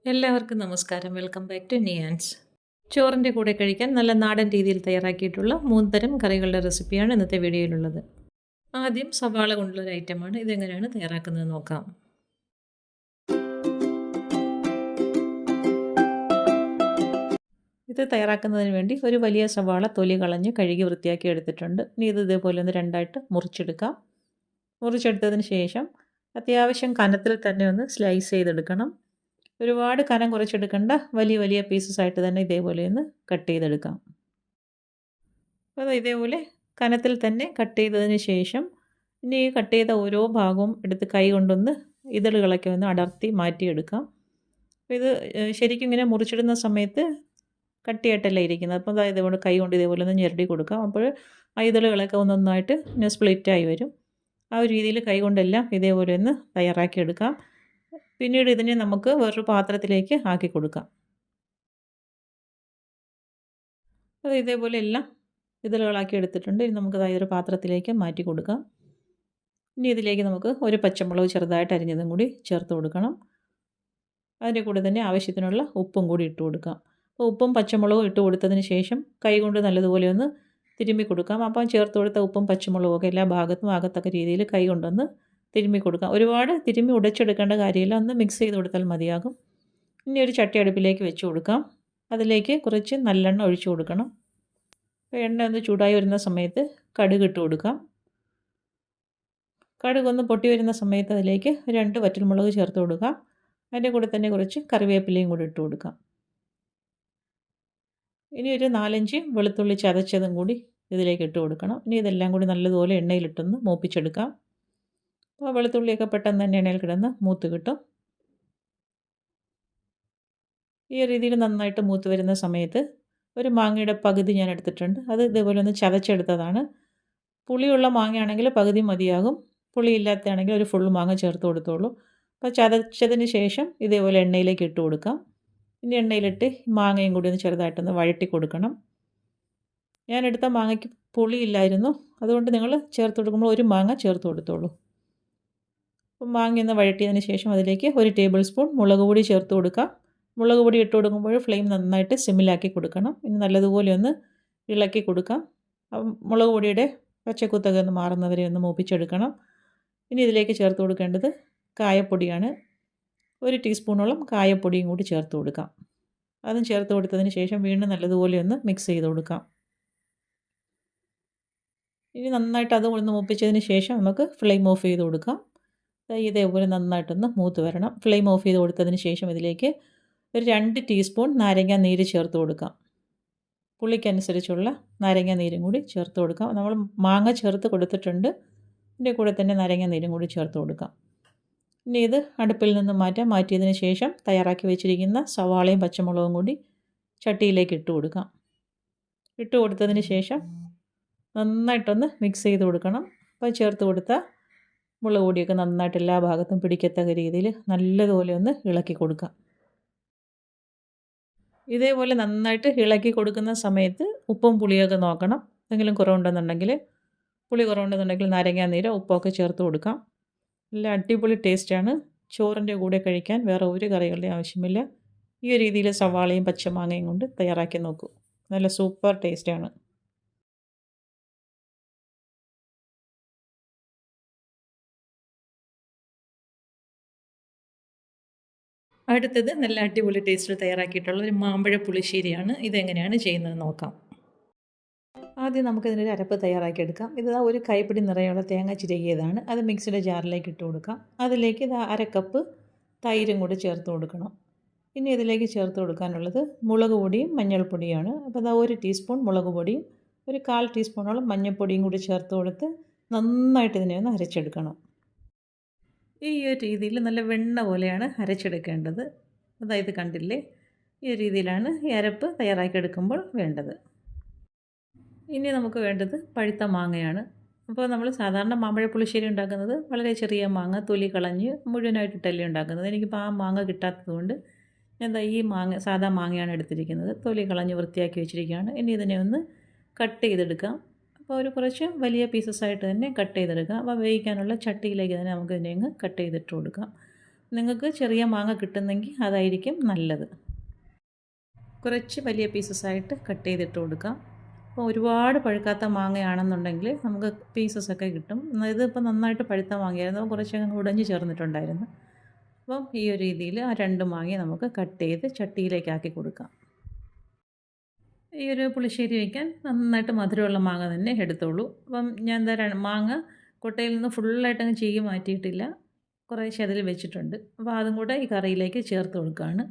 എല്ലാവർക്കും നമസ്കാരം. Welcome back to Niyans. ചോറിൻ്റെ കൂടെ കഴിക്കാൻ നല്ല നാടൻ രീതിയിൽ തയ്യാറാക്കിയിട്ടുള്ള 3 തരം കറികളുടെ റെസിപ്പിയാണ് ഇന്നത്തെ വീഡിയോയിലുള്ളത്. ആദ്യം സവാള കൊണ്ടുള്ള ഒരു ഐറ്റമാണ്. ഇതെങ്ങനെയാണ് തയ്യാറാക്കുന്നത് നോക്കാം. ഇത് തയ്യാറാക്കുന്നതിന് വേണ്ടി ഒരു വലിയ സവാള തൊലി കളഞ്ഞ് കഴുകി വൃത്തിയാക്കി എടുത്തിട്ടുണ്ട്. ഇനി ഇത് ഇതേപോലെ ഒന്ന് രണ്ടായിട്ട് മുറിച്ചെടുക്കാം. മുറിച്ചെടുത്തതിന് ശേഷം അത്യാവശ്യം കനത്തിൽ തന്നെ ഒന്ന് സ്ലൈസ് ചെയ്തെടുക്കണം. ഒരുപാട് കനം കുറച്ചെടുക്കേണ്ട, വലിയ വലിയ പീസസ് ആയിട്ട് തന്നെ ഇതേപോലെ ഒന്ന് കട്ട് ചെയ്തെടുക്കാം. അപ്പോൾ ഇതേപോലെ കനത്തിൽ തന്നെ കട്ട് ചെയ്തതിന് ശേഷം ഇനി ഈ കട്ട് ചെയ്ത ഓരോ ഭാഗവും എടുത്ത് കൈ കൊണ്ടൊന്ന് ഇതളുകളൊക്കെ ഒന്ന് അടർത്തി മാറ്റിയെടുക്കാം. അപ്പോൾ ഇത് ശരിക്കും ഇങ്ങനെ മുറിച്ചിടുന്ന സമയത്ത് കട്ടിയായിട്ടല്ല ഇരിക്കുന്നത്. അപ്പോൾ അതായത് ഇതുകൊണ്ട് കൈ കൊണ്ട് ഇതേപോലെ ഒന്ന് ഞെരടി കൊടുക്കാം. അപ്പോൾ ആ ഇതളുകളൊക്കെ ഒന്നൊന്നായിട്ട് സ്പ്ലിറ്റായി വരും. ആ ഒരു രീതിയിൽ കൈ കൊണ്ടെല്ലാം ഇതേപോലെ ഒന്ന് തയ്യാറാക്കിയെടുക്കാം. പിന്നീട് ഇതിനെ നമുക്ക് വേറൊരു പാത്രത്തിലേക്ക് ആക്കി കൊടുക്കാം. അത് ഇതേപോലെ എല്ലാം ഇതളുകളാക്കി എടുത്തിട്ടുണ്ട്. ഇനി നമുക്ക് ഒരു പാത്രത്തിലേക്ക് മാറ്റി കൊടുക്കാം. ഇനി ഇതിലേക്ക് നമുക്ക് ഒരു പച്ചമുളക് ചെറുതായിട്ട് അരിഞ്ഞതും കൂടി ചേർത്ത് കൊടുക്കണം. അതിൻ്റെ കൂടെ തന്നെ ആവശ്യത്തിനുള്ള ഉപ്പും കൂടി ഇട്ട് കൊടുക്കാം. അപ്പോൾ ഉപ്പും പച്ചമുളകും ഇട്ട് കൊടുത്തതിന് ശേഷം കൈ കൊണ്ട് നല്ലതുപോലെ ഒന്ന് തിരുമ്മി കൊടുക്കാം. അപ്പം ചേർത്ത് കൊടുത്ത ഉപ്പും പച്ചമുളകും ഒക്കെ എല്ലാ ഭാഗത്തും ആകത്തക്ക രീതിയിൽ കൈ കൊണ്ടൊന്ന് തിരുമ്മി കൊടുക്കാം. ഒരുപാട് തിരുമ്മി ഉടച്ചെടുക്കേണ്ട കാര്യമില്ല, ഒന്ന് മിക്സ് ചെയ്ത് കൊടുത്താൽ മതിയാകും. ഇനി ഒരു ചട്ടി അടുപ്പിലേക്ക് വെച്ച് കൊടുക്കാം. അതിലേക്ക് കുറച്ച് നല്ലെണ്ണ ഒഴിച്ചു കൊടുക്കണം. എണ്ണ ഒന്ന് ചൂടായി വരുന്ന സമയത്ത് കടുക് ഇട്ട് കൊടുക്കാം. കടുക് ഒന്ന് പൊട്ടി വരുന്ന സമയത്ത് അതിലേക്ക് 2 വറ്റൽമുളക് ചേർത്ത് കൊടുക്കാം. അതിൻ്റെ കൂടെ തന്നെ കുറച്ച് കറിവേപ്പിലയും കൂടി ഇട്ട് കൊടുക്കാം. ഇനി ഒരു 4-5 വെളുത്തുള്ളി ചതച്ചതും കൂടി ഇതിലേക്ക് ഇട്ട് കൊടുക്കണം. ഇനി ഇതെല്ലാം കൂടി നല്ലതുപോലെ എണ്ണയിലിട്ടൊന്ന് മൂപ്പിച്ചെടുക്കാം. അപ്പോൾ വെളുത്തുള്ളിയൊക്കെ പെട്ടെന്ന് തന്നെ എണ്ണയിൽ കിടന്ന് മൂത്ത് കിട്ടും. ഈ രീതിയിൽ നന്നായിട്ട് മൂത്ത് വരുന്ന സമയത്ത് ഒരു മാങ്ങയുടെ പകുതി ഞാൻ എടുത്തിട്ടുണ്ട്. അത് ഇതേപോലെ ഒന്ന് ചതച്ചെടുത്തതാണ്. പുളിയുള്ള മാങ്ങയാണെങ്കിൽ പകുതി മതിയാകും. പുളിയില്ലാത്തതാണെങ്കിൽ ഒരു ഫുൾ മാങ്ങ ചേർത്ത് കൊടുത്തോളൂ. അപ്പോൾ ചതച്ചതിന് ശേഷം ഇതേപോലെ എണ്ണയിലേക്ക് ഇട്ട് കൊടുക്കാം. ഇനി എണ്ണയിലിട്ട് മാങ്ങയും കൂടി ഒന്ന് ചെറുതായിട്ടൊന്ന് വഴറ്റി കൊടുക്കണം. ഞാൻ എടുത്ത മാങ്ങയ്ക്ക് പുളിയില്ലായിരുന്നു, അതുകൊണ്ട് നിങ്ങൾ ചേർത്ത് കൊടുക്കുമ്പോൾ ഒരു മാങ്ങ ചേർത്ത് കൊടുത്തോളൂ. അപ്പോൾ മാങ്ങ ഒന്ന് വഴറ്റിയതിന് ശേഷം അതിലേക്ക് 1 ടേബിൾ സ്പൂൺ മുളക് പൊടി ചേർത്ത് കൊടുക്കാം. മുളക് പൊടി ഇട്ട് കൊടുക്കുമ്പോൾ ഫ്ലെയിം നന്നായിട്ട് സിമ്മിലാക്കി കൊടുക്കണം. ഇനി നല്ലതുപോലെ ഒന്ന് ഇളക്കി കൊടുക്കാം. മുളക് പൊടിയുടെ പച്ചക്കുത്തൊക്കെ ഒന്ന് മാറുന്നവരെ ഒന്ന് മൂപ്പിച്ചെടുക്കണം. ഇനി ഇതിലേക്ക് ചേർത്ത് കൊടുക്കേണ്ടത് കായപ്പൊടിയാണ്. 1 ടീസ്പൂണോളം കായപ്പൊടിയും കൂടി ചേർത്ത് കൊടുക്കാം. അതും ചേർത്ത് കൊടുത്തതിന് ശേഷം വീണ്ടും നല്ലതുപോലെ ഒന്ന് മിക്സ് ചെയ്ത് കൊടുക്കാം. ഇനി നന്നായിട്ട് അതും ഒന്ന് മൂപ്പിച്ചതിന് ശേഷം നമുക്ക് ഫ്ലെയിം ഓഫ് ചെയ്ത് കൊടുക്കാം. ഇതേപോലെ നന്നായിട്ടൊന്ന് മൂത്ത് വരണം. ഫ്ലെയിം ഓഫ് ചെയ്ത് കൊടുത്തതിന് ശേഷം ഇതിലേക്ക് ഒരു 2 ടീസ്പൂൺ നാരങ്ങ നീര് ചേർത്ത് കൊടുക്കാം. പുളിക്കനുസരിച്ചുള്ള നാരങ്ങ നീരും കൂടി ചേർത്ത് കൊടുക്കാം. നമ്മൾ മാങ്ങ ചേർത്ത് കൊടുത്തിട്ടുണ്ട്. ഇതിൻ്റെ കൂടെ തന്നെ നാരങ്ങ നീരും കൂടി ചേർത്ത് കൊടുക്കാം. ഇനി ഇത് അടുപ്പിൽ നിന്ന് മാറ്റിയതിന് ശേഷം തയ്യാറാക്കി വെച്ചിരിക്കുന്ന സവാളയും പച്ചമുളകും കൂടി ചട്ടിയിലേക്ക് ഇട്ട് കൊടുക്കാം. ഇട്ട് കൊടുത്തതിന് ശേഷം നന്നായിട്ടൊന്ന് മിക്സ് ചെയ്ത് കൊടുക്കണം. അപ്പോൾ ചേർത്ത് കൊടുത്ത മുളക് പൊടിയൊക്കെ നന്നായിട്ട് എല്ലാ ഭാഗത്തും പിടിക്കത്തക്ക രീതിയിൽ നല്ലതുപോലെ ഒന്ന് ഇളക്കി കൊടുക്കാം. ഇതേപോലെ നന്നായിട്ട് ഇളക്കി കൊടുക്കുന്ന സമയത്ത് ഉപ്പും പുളിയൊക്കെ നോക്കണം. എന്തെങ്കിലും കുറവുണ്ടെന്നുണ്ടെങ്കിൽ പുളി കുറവുണ്ടെന്നുണ്ടെങ്കിൽ നാരങ്ങാ നീരോ ഉപ്പൊക്കെ ചേർത്ത് കൊടുക്കാം. നല്ല അടിപൊളി ടേസ്റ്റാണ്. ചോറിൻ്റെ കൂടെ കഴിക്കാൻ വേറെ ഒരു കറികളുടെ ആവശ്യമില്ല. ഈ ഒരു രീതിയിൽ സവാളയും പച്ചമാങ്ങയും കൊണ്ട് തയ്യാറാക്കി നോക്കൂ. നല്ല സൂപ്പർ ടേസ്റ്റാണ്. അടുത്തത് നല്ല അടിപൊളി ടേസ്റ്റിൽ തയ്യാറാക്കിയിട്ടുള്ള ഒരു മാമ്പഴ പുളിശ്ശേരിയാണ്. ഇതെങ്ങനെയാണ് ചെയ്യുന്നത് നോക്കാം. ആദ്യം നമുക്കിതിനൊരു അരപ്പ് തയ്യാറാക്കിയെടുക്കാം. ഇത് ഒരു കൈപ്പിടി നിറയുള്ള തേങ്ങ ചിരകിയതാണ്. അത് മിക്സിയുടെ ജാറിലേക്ക് ഇട്ട് കൊടുക്കാം. അതിലേക്ക് 1/2 കപ്പ് തൈരും കൂടി ചേർത്ത് കൊടുക്കണം. ഇനി ഇതിലേക്ക് ചേർത്ത് കൊടുക്കാനുള്ളത് മുളക് പൊടിയും മഞ്ഞൾപ്പൊടിയാണ്. അപ്പോൾ 1 ടീസ്പൂൺ മുളക് പൊടിയും 1/4 ടീസ്പൂണോളം മഞ്ഞൾപ്പൊടിയും കൂടി ചേർത്ത് കൊടുത്ത് നന്നായിട്ട് ഇതിനെ ഒന്ന് അരച്ചെടുക്കണം. ഈ ഒരു രീതിയിൽ നല്ല വെണ്ണ പോലെയാണ് അരച്ചെടുക്കേണ്ടത്. അതായത് കണ്ടില്ലേ, ഈ രീതിയിലാണ് ഈ അരപ്പ് തയ്യാറാക്കിയെടുക്കുമ്പോൾ വേണ്ടത്. ഇനി നമുക്ക് വേണ്ടത് പഴുത്ത മാങ്ങയാണ്. അപ്പോൾ നമ്മൾ സാധാരണ മാമ്പഴ പുളിശ്ശേരി ഉണ്ടാക്കുന്നത് വളരെ ചെറിയ മാങ്ങ തൊലി കളഞ്ഞ് മുഴുവനായിട്ടിട്ടല്ലേ ഉണ്ടാക്കുന്നത്. എനിക്കിപ്പോൾ ആ മാങ്ങ കിട്ടാത്തതുകൊണ്ട് ഞാൻ ഈ സാധാ മാങ്ങയാണ് എടുത്തിരിക്കുന്നത്. തൊലി കളഞ്ഞ് വൃത്തിയാക്കി വെച്ചിരിക്കുകയാണ്. ഇനി ഇതിനെ ഒന്ന് കട്ട് ചെയ്തെടുക്കാം. അപ്പോൾ കുറച്ച് വലിയ പീസസ് ആയിട്ട് തന്നെ കട്ട് ചെയ്തെടുക്കാം. അപ്പോൾ വേവിക്കാനുള്ള ചട്ടിയിലേക്ക് തന്നെ നമുക്ക് ഇതിനെ അങ്ങ് കട്ട് ചെയ്തിട്ട് കൊടുക്കാം. നിങ്ങൾക്ക് ചെറിയ മാങ്ങ കിട്ടുന്നെങ്കിൽ അതായിരിക്കും നല്ലത്. കുറച്ച് വലിയ പീസസായിട്ട് കട്ട് ചെയ്തിട്ട് കൊടുക്കാം. അപ്പോൾ ഒരുപാട് പഴുക്കാത്ത മാങ്ങയാണെന്നുണ്ടെങ്കിൽ നമുക്ക് പീസസൊക്കെ കിട്ടും. ഇതിപ്പോൾ നന്നായിട്ട് പഴുത്ത മാങ്ങയായിരുന്നു, കുറച്ചങ്ങ് ഉടഞ്ഞ് ചേർന്നിട്ടുണ്ടായിരുന്നു. അപ്പം ഈ ഒരു രീതിയിൽ ആ 2 മാങ്ങ നമുക്ക് കട്ട് ചെയ്ത് ചട്ടിയിലേക്കാക്കി കൊടുക്കാം. ഈ ഒരു പുളിശ്ശേരി വയ്ക്കാൻ നന്നായിട്ട് മധുരമുള്ള മാങ്ങ തന്നെ എടുത്തോളൂ. അപ്പം ഞാൻ മാങ്ങ കൊട്ടയിൽ നിന്ന് ഫുള്ളായിട്ടങ്ങ് ചീകി മാറ്റിയിട്ടില്ല, കുറേശ്ശെ അതിൽ വെച്ചിട്ടുണ്ട്. അപ്പോൾ അതും കൂടെ ഈ കറിയിലേക്ക് ചേർത്ത് കൊടുക്കുകയാണ്.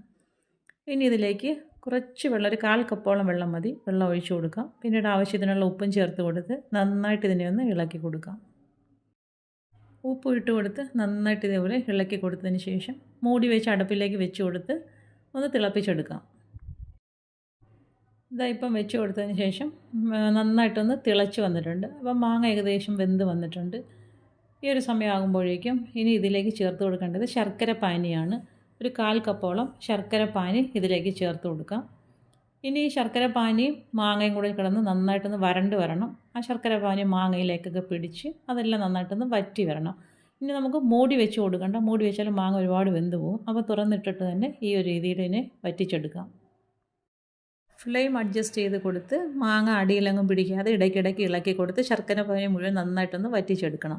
ഇനി ഇതിലേക്ക് കുറച്ച് വെള്ളം, ഒരു 1/4 കപ്പോളം വെള്ളം മതി, വെള്ളം ഒഴിച്ചു കൊടുക്കാം. പിന്നീട് ആവശ്യത്തിനുള്ള ഉപ്പും ചേർത്ത് കൊടുത്ത് നന്നായിട്ട് ഇതിനെ ഒന്ന് ഇളക്കി കൊടുക്കാം. ഉപ്പ് ഇട്ട് കൊടുത്ത് നന്നായിട്ട് ഇതേപോലെ ഇളക്കി കൊടുത്തതിന് ശേഷം മൂടി വെച്ച് അടുപ്പിലേക്ക് വെച്ച് കൊടുത്ത് ഒന്ന് തിളപ്പിച്ചെടുക്കാം. ഇപ്പം വെച്ച് കൊടുത്തതിന് ശേഷം നന്നായിട്ടൊന്ന് തിളച്ച് വന്നിട്ടുണ്ട്. അപ്പം മാങ്ങ ഏകദേശം വെന്ത് വന്നിട്ടുണ്ട്. ഈ ഒരു സമയമാകുമ്പോഴേക്കും ഇനി ഇതിലേക്ക് ചേർത്ത് കൊടുക്കേണ്ടത് ശർക്കര പാനിയാണ്. ഒരു 1/4 കപ്പോളം ശർക്കര പാനി ഇതിലേക്ക് ചേർത്ത് കൊടുക്കാം. ഇനി ഈ ശർക്കര പാനിയും മാങ്ങയും കൂടി കിടന്ന് നന്നായിട്ടൊന്ന് വരണ്ട് വരണം. ആ ശർക്കര പാനി മാങ്ങയിലേക്കൊക്കെ പിടിച്ച് അതെല്ലാം നന്നായിട്ടൊന്ന് വറ്റി വരണം. ഇനി നമുക്ക് മൂടി വെച്ച് കൊടുക്കണ്ട, മൂടി വെച്ചാൽ മാങ്ങ ഒരുപാട് വെന്ത് പോകും. അപ്പോൾ തുറന്നിട്ടിട്ട് തന്നെ ഈ ഒരു രീതിയിൽ ഇതിനെ വറ്റിച്ചെടുക്കാം. ഫ്ലെയിം അഡ്ജസ്റ്റ് ചെയ്ത് കൊടുത്ത് മാങ്ങ അടിയിലെങ്ങും പിടിക്കാതെ ഇടയ്ക്കിടയ്ക്ക് ഇളക്കി കൊടുത്ത് ശർക്കര പാനി മുഴുവൻ നന്നായിട്ടൊന്ന് വറ്റിച്ചെടുക്കണം.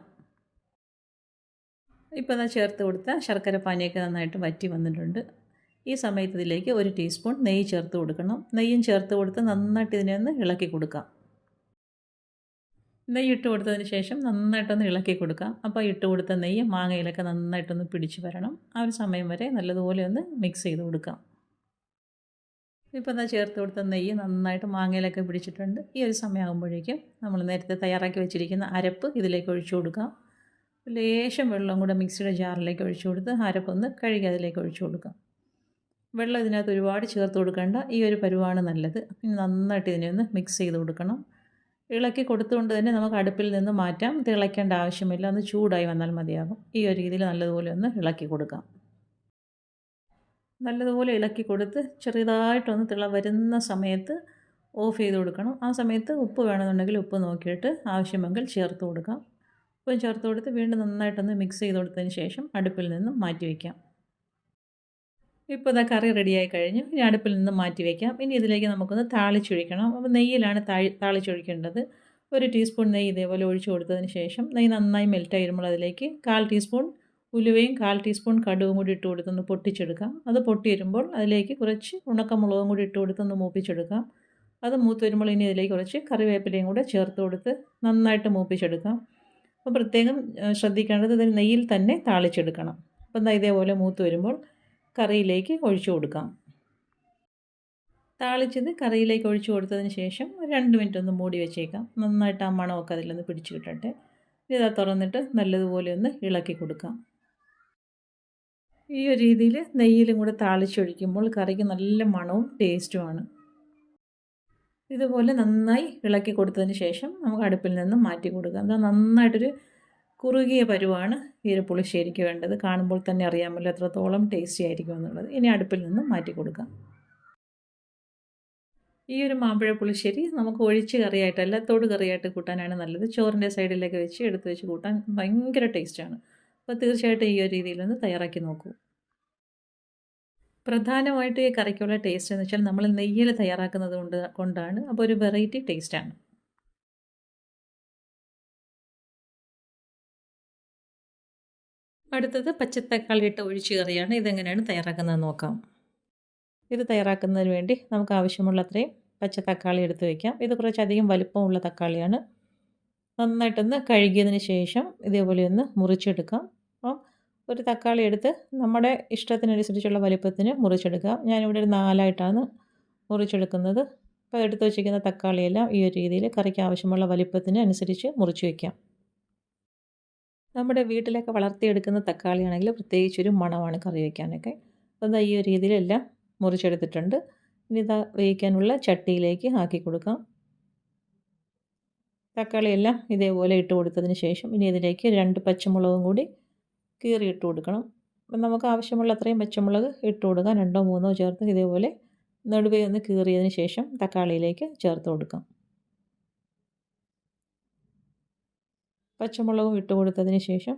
ഇപ്പോൾ ഞാൻ ചേർത്ത് കൊടുത്ത ശർക്കര പാനിയൊക്കെ നന്നായിട്ട് വറ്റി വന്നിട്ടുണ്ട്. ഈ സമയത്ത് ഇതിലേക്ക് 1 ടീസ്പൂൺ നെയ്യ് ചേർത്ത് കൊടുക്കണം. നെയ്യും ചേർത്ത് കൊടുത്ത് നന്നായിട്ട് ഇതിനെ ഒന്ന് ഇളക്കി കൊടുക്കാം. നെയ്യ് ഇട്ട് കൊടുത്തതിന് ശേഷം നന്നായിട്ടൊന്ന് ഇളക്കി കൊടുക്കാം. അപ്പോൾ ഇട്ട് കൊടുത്ത നെയ്യ് മാങ്ങയിലൊക്കെ നന്നായിട്ടൊന്ന് പിടിച്ച് വരണം. ആ ഒരു സമയം വരെ നല്ലതുപോലെ ഒന്ന് മിക്സ് ചെയ്ത് കൊടുക്കാം. ഇപ്പോൾ ഞാൻ ചേർത്ത് കൊടുത്ത നെയ്യ് നന്നായിട്ട് മാങ്ങയിലൊക്കെ പിടിച്ചിട്ടുണ്ട്. ഈ ഒരു സമയമാകുമ്പോഴേക്കും നമ്മൾ നേരത്തെ തയ്യാറാക്കി വെച്ചിരിക്കുന്ന അരപ്പ് ഇതിലേക്ക് ഒഴിച്ചു കൊടുക്കാം. ലേശം വെള്ളം കൂടെ മിക്സിയുടെ ജാറിലേക്ക് ഒഴിച്ചു കൊടുത്ത് അരപ്പൊന്ന് കഴുകി അതിലേക്ക് ഒഴിച്ചു കൊടുക്കാം. വെള്ളം ഇതിനകത്ത് ഒരുപാട് ചേർത്ത് കൊടുക്കേണ്ട, ഈ ഒരു പരുവാണ് നല്ലത്. പിന്നെ നന്നായിട്ട് ഇതിനെ ഒന്ന് മിക്സ് ചെയ്ത് കൊടുക്കണം. ഇളക്കി കൊടുത്തുകൊണ്ട് തന്നെ നമുക്ക് അടുപ്പിൽ നിന്ന് മാറ്റാം, തിളയ്ക്കേണ്ട ആവശ്യമില്ല, ഒന്ന് ചൂടായി വന്നാൽ മതിയാകും. ഈ ഒരു രീതിയിൽ നല്ലതുപോലെ ഒന്ന് ഇളക്കി കൊടുക്കാം. നല്ലതുപോലെ ഇളക്കി കൊടുത്ത് ചെറുതായിട്ടൊന്ന് വരുന്ന സമയത്ത് ഓഫ് ചെയ്ത് കൊടുക്കണം. ആ സമയത്ത് ഉപ്പ് വേണമെന്നുണ്ടെങ്കിൽ ഉപ്പ് നോക്കിയിട്ട് ആവശ്യമെങ്കിൽ ചേർത്ത് കൊടുക്കാം. ഉപ്പും ചേർത്ത് കൊടുത്ത് വീണ്ടും നന്നായിട്ടൊന്ന് മിക്സ് ചെയ്ത് കൊടുത്തതിന് ശേഷം അടുപ്പിൽ നിന്നും മാറ്റി വയ്ക്കാം. ഇപ്പോൾ ഇതാ കറി റെഡിയായി കഴിഞ്ഞു. ഇനി അടുപ്പിൽ നിന്ന് മാറ്റി വയ്ക്കാം. ഇനി ഇതിലേക്ക് നമുക്കൊന്ന് താളിച്ചൊഴിക്കണം. അപ്പോൾ നെയ്യിലാണ് താളിച്ചൊഴിക്കേണ്ടത്. 1 ടീസ്പൂൺ നെയ്യ് ഇതേപോലെ ഒഴിച്ചു കൊടുത്തതിന് ശേഷം നെയ്യ് നന്നായി മെൽറ്റായി വരുമ്പോൾ അതിലേക്ക് 1/4 ടീസ്പൂൺ ഉലുവയും 1/4 ടീസ്പൂൺ കടുകും കൂടി ഇട്ട് കൊടുത്തൊന്ന് പൊട്ടിച്ചെടുക്കാം. അത് പൊട്ടി വരുമ്പോൾ അതിലേക്ക് കുറച്ച് ഉണക്കമുളകും കൂടി ഇട്ട് കൊടുത്തൊന്ന് മൂപ്പിച്ചെടുക്കാം. അത് മൂത്ത് വരുമ്പോൾ ഇനി ഇതിലേക്ക് കുറച്ച് കറിവേപ്പിലയും കൂടെ ചേർത്ത് കൊടുത്ത് നന്നായിട്ട് മൂപ്പിച്ചെടുക്കാം. അപ്പോൾ പ്രത്യേകം ശ്രദ്ധിക്കേണ്ടത് ഇതിൽ നെയ്യിൽ തന്നെ താളിച്ചെടുക്കണം. അപ്പോൾ എന്താ ഇതേപോലെ മൂത്ത് വരുമ്പോൾ കറിയിലേക്ക് ഒഴിച്ചു കൊടുക്കാം. താളിച്ചത് കറിയിലേക്ക് ഒഴിച്ചു കൊടുത്തതിന് ശേഷം 2 മിനിറ്റ് ഒന്ന് മൂടി വെച്ചേക്കാം. നന്നായിട്ട് ആ മണമൊക്കെ അതിലൊന്ന് പിടിച്ചു കിട്ടട്ടെ. ഇതാ തുറന്നിട്ട് നല്ലതുപോലെ ഒന്ന് ഇളക്കി കൊടുക്കാം. ഈ ഒരു രീതിയിൽ നെയ്യിലും കൂടെ താളിച്ചൊഴിക്കുമ്പോൾ കറിക്ക് നല്ല മണവും ടേസ്റ്റുമാണ്. ഇതുപോലെ നന്നായി ഇളക്കി കൊടുത്തതിന് ശേഷം നമുക്ക് അടുപ്പിൽ നിന്ന് മാറ്റി കൊടുക്കാം. അത് നന്നായിട്ടൊരു കുറുകിയ പരുവാണ് ഈ ഒരു പുളിശ്ശേരിക്ക് വേണ്ടത്. കാണുമ്പോൾ തന്നെ അറിയാമല്ലോ എത്രത്തോളം ടേസ്റ്റി ആയിരിക്കും എന്നുള്ളത്. ഇനി അടുപ്പിൽ നിന്ന് മാറ്റി കൊടുക്കാം. ഈ ഒരു മാമ്പഴ പുളിശ്ശേരി നമുക്ക് ഒഴിച്ച് കറിയായിട്ടല്ല, തൊടു കറിയായിട്ട് കൂട്ടാനാണ് നല്ലത്. ചോറിൻ്റെ സൈഡിലേക്ക് വെച്ച് എടുത്ത് വെച്ച് കൂട്ടാൻ ഭയങ്കര ടേസ്റ്റാണ്. അപ്പോൾ തീർച്ചയായിട്ടും ഈ ഒരു രീതിയിലൊന്ന് തയ്യാറാക്കി നോക്കൂ. പ്രധാനമായിട്ട് ഈ കറിക്കുള്ള ടേസ്റ്റ് എന്ന് വെച്ചാൽ നമ്മൾ നെയ്യിൽ തയ്യാറാക്കുന്നത് കൊണ്ടാണ്. അപ്പോൾ ഒരു വെറൈറ്റി ടേസ്റ്റാണ്. അടുത്തത് പച്ചത്തക്കാളി ഇട്ട് ഒഴിച്ച് കറിയാണ്. ഇതെങ്ങനെയാണ് തയ്യാറാക്കുന്നത് നോക്കാം. ഇത് തയ്യാറാക്കുന്നതിന് വേണ്ടി നമുക്ക് ആവശ്യമുള്ള അത്രയും പച്ചത്തക്കാളി എടുത്ത് വയ്ക്കാം. ഇത് കുറച്ചധികം വലിപ്പമുള്ള തക്കാളിയാണ്. നന്നായിട്ടൊന്ന് കഴുകിയതിന് ശേഷം ഇതേപോലെ ഒന്ന് മുറിച്ചെടുക്കാം. അപ്പോൾ ഒരു തക്കാളി എടുത്ത് നമ്മുടെ ഇഷ്ടത്തിനനുസരിച്ചുള്ള വലിപ്പത്തിന് മുറിച്ചെടുക്കാം. ഞാനിവിടെ ഒരു 4ആയിട്ടാണ് മുറിച്ചെടുക്കുന്നത്. അപ്പോൾ എടുത്ത് വച്ചിരിക്കുന്ന തക്കാളിയെല്ലാം ഈ ഒരു രീതിയിൽ കറിക്ക് ആവശ്യമുള്ള വലിപ്പത്തിന് അനുസരിച്ച് മുറിച്ച് വയ്ക്കാം. നമ്മുടെ വീട്ടിലൊക്കെ വളർത്തിയെടുക്കുന്ന തക്കാളിയാണെങ്കിൽ പ്രത്യേകിച്ചൊരു മണമാണ് കറി വയ്ക്കാനൊക്കെ. അപ്പോൾ ഈ ഒരു രീതിയിലെല്ലാം മുറിച്ചെടുത്തിട്ടുണ്ട്. ഇനി ഇതാ വേവിക്കാനുള്ള ചട്ടിയിലേക്ക് ആക്കി കൊടുക്കാം. തക്കാളിയെല്ലാം ഇതേപോലെ ഇട്ട് കൊടുത്തതിന് ശേഷം ഇനി ഇതിലേക്ക് 2 പച്ചമുളകും കൂടി കീറി ഇട്ട് കൊടുക്കണം. അപ്പം നമുക്ക് ആവശ്യമുള്ള അത്രയും പച്ചമുളക് ഇട്ട് കൊടുക്കാം. 2ഓ 3ഓ ചേർത്ത് ഇതേപോലെ നടുവേ ഒന്ന് കീറിയതിന് ശേഷം തക്കാളിയിലേക്ക് ചേർത്ത് കൊടുക്കാം. പച്ചമുളകും ഇട്ട് കൊടുത്തതിന് ശേഷം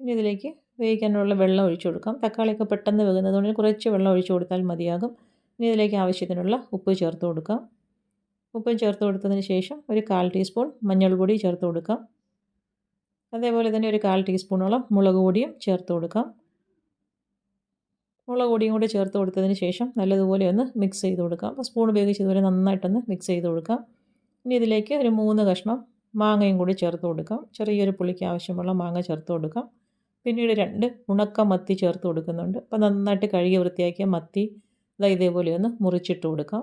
ഇനി ഇതിലേക്ക് വേവിക്കാനുള്ള വെള്ളം ഒഴിച്ചു കൊടുക്കാം. തക്കാളിയൊക്കെ പെട്ടെന്ന് വേകുന്നതുകൊണ്ട് കുറച്ച് വെള്ളം ഒഴിച്ചു കൊടുത്താൽ മതിയാകും. ഇനി ഇതിലേക്ക് ആവശ്യത്തിനുള്ള ഉപ്പ് ചേർത്ത് കൊടുക്കാം. ഉപ്പും ചേർത്ത് കൊടുത്തതിന് ശേഷം ഒരു 1/4 ടീസ്പൂൺ മഞ്ഞൾപ്പൊടി ചേർത്ത് കൊടുക്കാം. അതേപോലെ തന്നെ ഒരു 1/4 ടീസ്പൂണോളം മുളക് പൊടിയും ചേർത്ത് കൊടുക്കാം. മുളക് പൊടിയും കൂടി ചേർത്ത് കൊടുത്തതിന് ശേഷം നല്ലതുപോലെ ഒന്ന് മിക്സ് ചെയ്ത് കൊടുക്കാം. അപ്പോൾ സ്പൂൺ ഉപയോഗിച്ച് ഇതുപോലെ നന്നായിട്ടൊന്ന് മിക്സ് ചെയ്ത് കൊടുക്കാം. ഇനി ഇതിലേക്ക് ഒരു 3 കഷ്ണം മാങ്ങയും കൂടി ചേർത്ത് കൊടുക്കാം. ചെറിയൊരു പുളിക്ക് ആവശ്യമുള്ള മാങ്ങ ചേർത്ത് കൊടുക്കാം. പിന്നീട് 2 ഉണക്ക മത്തി ചേർത്ത് കൊടുക്കുന്നുണ്ട്. അപ്പോൾ നന്നായിട്ട് കഴുകി വൃത്തിയാക്കിയ മത്തി ഇതേപോലെ ഒന്ന് മുറിച്ചിട്ട് കൊടുക്കാം.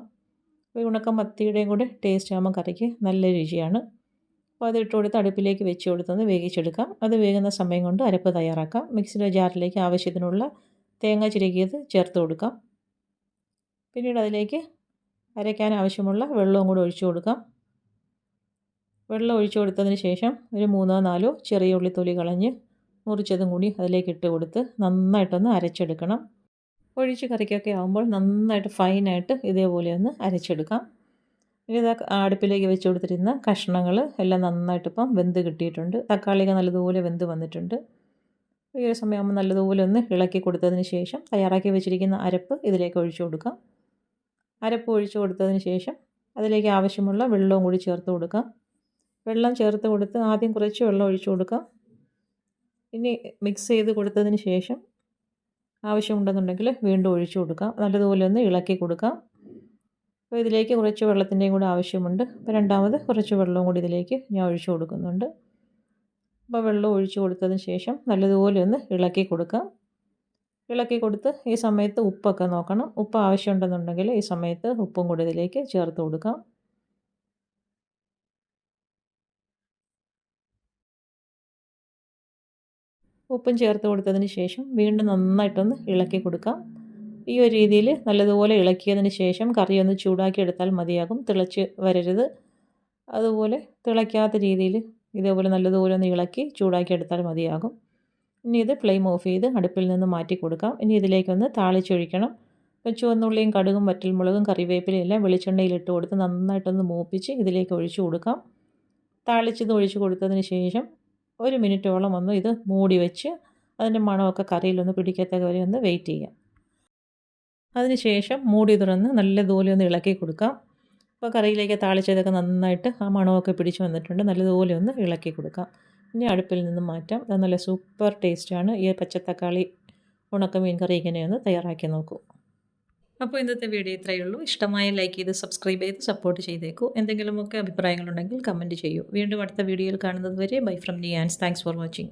അപ്പോൾ ഈ ഉണക്ക മത്തിയുടെയും കൂടെ ടേസ്റ്റ് ആകുമ്പോൾ കറിക്ക് നല്ല രുചിയാണ്. അപ്പോൾ അത് ഇട്ട് കൊടുത്ത് അടുപ്പിലേക്ക് വെച്ച് കൊടുത്തൊന്ന് വേവിച്ചെടുക്കാം. അത് വേകുന്ന സമയം കൊണ്ട് അരപ്പ് തയ്യാറാക്കാം. മിക്സിയുടെ ജാറിലേക്ക് ആവശ്യത്തിനുള്ള തേങ്ങ ചിരകിയത് ചേർത്ത് കൊടുക്കാം. പിന്നീട് അതിലേക്ക് അരയ്ക്കാൻ ആവശ്യമുള്ള വെള്ളവും കൂടി ഒഴിച്ചു കൊടുക്കാം. വെള്ളം ഒഴിച്ചു കൊടുത്തതിന് ശേഷം ഒരു 3-4 ചെറിയ ഉള്ളി തൊലി കളഞ്ഞ് മുറിച്ചതും കൂടി അതിലേക്ക് ഇട്ട് കൊടുത്ത് നന്നായിട്ടൊന്ന് അരച്ചെടുക്കണം. ഒഴിച്ച് കറിക്കൊക്കെ ആകുമ്പോൾ നന്നായിട്ട് ഫൈനായിട്ട് ഇതേപോലെ ഒന്ന് അരച്ചെടുക്കാം. ഇനി ഇതാ അടുപ്പിലേക്ക് വെച്ച് കൊടുത്തിരുന്ന കഷ്ണങ്ങൾ എല്ലാം നന്നായിട്ടിപ്പം വെന്ത് കിട്ടിയിട്ടുണ്ട്. തക്കാളിയൊക്കെ നല്ലതുപോലെ വെന്ത് വന്നിട്ടുണ്ട്. ഈ ഒരു സമയമാകുമ്പോൾ നല്ലതുപോലെ ഒന്ന് ഇളക്കി കൊടുത്തതിന് ശേഷം തയ്യാറാക്കി വെച്ചിരിക്കുന്ന അരപ്പ് ഇതിലേക്ക് ഒഴിച്ചു കൊടുക്കാം. അരപ്പ് ഒഴിച്ചു കൊടുത്തതിന് ശേഷം അതിലേക്ക് ആവശ്യമുള്ള വെള്ളവും കൂടി ചേർത്ത് കൊടുക്കാം. വെള്ളം ചേർത്ത് കൊടുത്ത് ആദ്യം കുറച്ച് വെള്ളം ഒഴിച്ചു കൊടുക്കാം. ഇനി മിക്സ് ചെയ്ത് കൊടുത്തതിന് ശേഷം ആവശ്യമുണ്ടെന്നുണ്ടെങ്കിൽ വീണ്ടും ഒഴിച്ചു കൊടുക്കാം. നല്ലതുപോലെ ഒന്ന് ഇളക്കി കൊടുക്കാം. അപ്പോൾ ഇതിലേക്ക് കുറച്ച് വെള്ളത്തിൻ്റെയും കൂടെ ആവശ്യമുണ്ട്. അപ്പോൾ രണ്ടാമത് കുറച്ച് വെള്ളവും കൂടി ഇതിലേക്ക് ഞാൻ ഒഴിച്ചു കൊടുക്കുന്നുണ്ട്. അപ്പോൾ വെള്ളം ഒഴിച്ചു കൊടുത്തതിന് ശേഷം നല്ലതുപോലെ ഒന്ന് ഇളക്കി കൊടുക്കാം. ഇളക്കി കൊടുത്ത് ഈ സമയത്ത് ഉപ്പൊക്കെ നോക്കണം. ഉപ്പ് ആവശ്യമുണ്ടെന്നുണ്ടെങ്കിൽ ഈ സമയത്ത് ഉപ്പും കൂടി ഇതിലേക്ക് ചേർത്ത് കൊടുക്കാം. ഉപ്പും ചേർത്ത് കൊടുത്തതിന് ശേഷം വീണ്ടും നന്നായിട്ടൊന്ന് ഇളക്കി കൊടുക്കാം. ഈ ഒരു രീതിയിൽ നല്ലതുപോലെ ഇളക്കിയതിന് ശേഷം കറി ഒന്ന് ചൂടാക്കി എടുത്താൽ മതിയാകും. തിളച്ച് വരരുത്. അതുപോലെ തിളയ്ക്കാത്ത രീതിയിൽ ഇതേപോലെ നല്ലതുപോലെ ഒന്ന് ഇളക്കി ചൂടാക്കി എടുത്താൽ മതിയാകും. ഇനി ഇത് ഫ്ലെയിം ഓഫ് ചെയ്ത് അടുപ്പിൽ നിന്ന് മാറ്റി കൊടുക്കാം. ഇനി ഇതിലേക്കൊന്ന് താളിച്ചൊഴിക്കണം. അപ്പോൾ ചുവന്നുള്ളിയും കടുകും വറ്റൽമുളകും കറിവേപ്പിലയും എല്ലാം വെളിച്ചെണ്ണയിലിട്ട് കൊടുത്ത് നന്നായിട്ടൊന്ന് മൂപ്പിച്ച് ഇതിലേക്ക് ഒഴിച്ചു കൊടുക്കാം. താളിച്ചത് ഒഴിച്ചു കൊടുത്തതിന് ശേഷം 1 മിനിറ്റോളം ഒന്ന് ഇത് മൂടി വെച്ച് അതിൻ്റെ മണമൊക്കെ കറിയിലൊന്ന് പിടിക്കത്തക്ക വരെ ഒന്ന് വെയിറ്റ് ചെയ്യാം. അതിന് ശേഷം മൂടി തുറന്ന് നല്ലതുപോലെ ഒന്ന് ഇളക്കി കൊടുക്കാം. അപ്പോൾ കറിയിലേക്ക് താളിച്ചതൊക്കെ നന്നായിട്ട് ആ മണമൊക്കെ പിടിച്ച് വന്നിട്ടുണ്ട്. നല്ലതുപോലെ ഒന്ന് ഇളക്കി കൊടുക്കാം. ഇനി അടുപ്പിൽ നിന്ന് മാറ്റാം. അത് നല്ല സൂപ്പർ ടേസ്റ്റാണ്. ഈ പച്ചത്തക്കാളി ഉണക്കമീൻ കറി ഇങ്ങനെയൊന്ന് തയ്യാറാക്കി നോക്കൂ. അപ്പോൾ ഇന്നത്തെ വീഡിയോ ഇത്രയേ ഉള്ളൂ. ഇഷ്ടമായ ലൈക്ക് ചെയ്ത് സബ്സ്ക്രൈബ് ചെയ്ത് സപ്പോർട്ട് ചെയ്തേക്കൂ. എന്തെങ്കിലുമൊക്കെ അഭിപ്രായങ്ങളുണ്ടെങ്കിൽ കമൻറ്റ് ചെയ്യൂ. വീണ്ടും അടുത്ത വീഡിയോയിൽ കാണുന്നത് വരെ bye from Niyans. Thanks for watching.